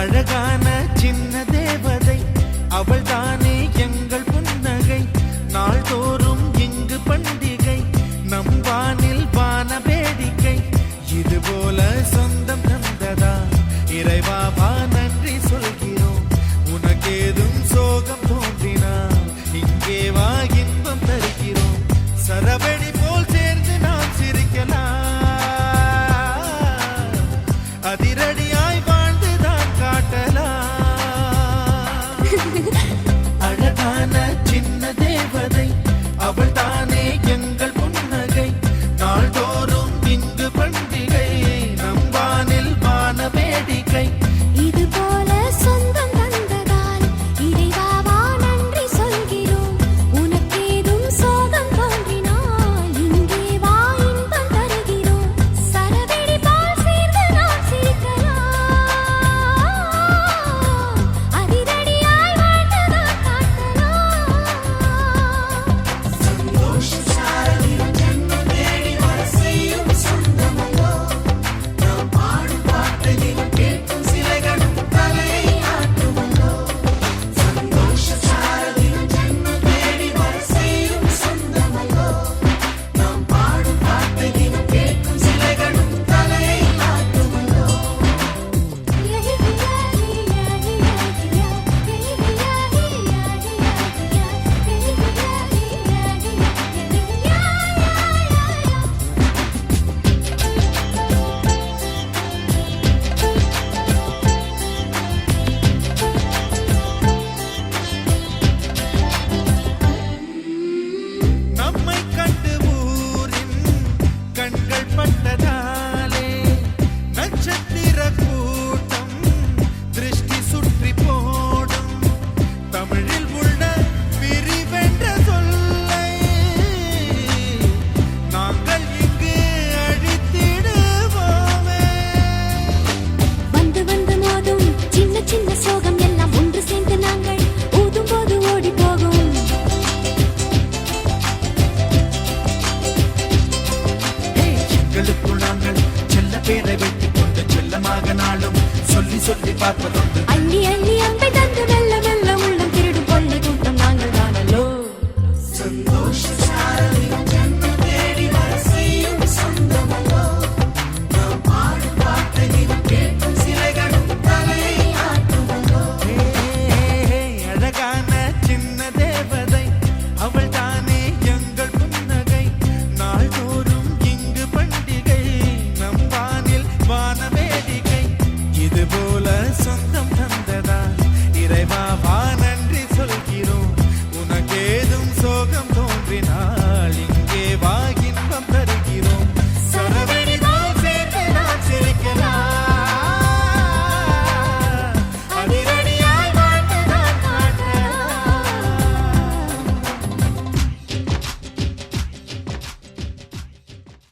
அழகான சின்ன தேவதை அவள் தானே எங்கள் புன்னகை. நாள்தோறும் இங்கு பண்டிகை, நம் வானில் வான வேடிக்கை. இதுபோல சொந்தம் தந்ததா இறைவாவா நன்றி சொல்கிறோம். உனக்கேதும் சோகம் தோன்றினா இங்கே வா இன்பம் தருகிறோம். சரவெடி போல் சேர்ந்து நாம் சிரிக்கலாம், அதிரடியாய் வாழ்ந்துதான் காட்டலாம். அழகான சின்ன தேவதை அவள் தானே எங்கள் புன்னகை. நாள்தோறும் இங்கு பண்டிகை, நம் வானில் வான வேடிக்கை. இது போல சொந்தம் தந்ததால் இறைவாவா நன்றி சொல்கிறோம். உனக்கேதும் சோகம் தோன்றினால் இங்கே வா இன்பம் தருகிறோம். சரவெடி போல் சேர்ந்து நாம் சிரிக்கலாம், அதிரடியாய் வாழ்ந்துதான் காட்டலாம். சந்தோஷ சாரதினம் ஜென்மம் தேடி வர செய்யும் சொந்தமல்லோ. நாம் பாடும் பாட்டையும் கேட்கும் சிலைகளும் தலையை ஆட்டுமல்லோ. சந்தோஷ சாரதினம் ஜென்மம் தேடி வர செய்யும் சொந்தமல்லோ. நாம் பாடும் பாட்டையும் கேட்கும் சிலைகளும் தலையை ஆட்டுமல்லோ. நம்மை கண்டு ஊரின் கண்கள் பட்டதாலே நட்சத்திர கூட்டம் திருஷ்டி சுற்றி போடும். தமிழில் உள்ள பிரிவென்ற சொல்லை நாங்கள் இங்கு அழித்திடுவோமே. வந்து வந்து மோதும் சின்ன சின்ன சோகம் எல்லாம் ஒன்று சேர்ந்து நாங்கள் ஊதும் போது ஓடி போகும். எங்களுக்குள் நாங்கள் செல்ல பேரை வைத்துக் கொண்டு செல்லமாக நாளும் சொல்லி சொல்லி பார்ப்பதுண்டு. அள்ளி அள்ளி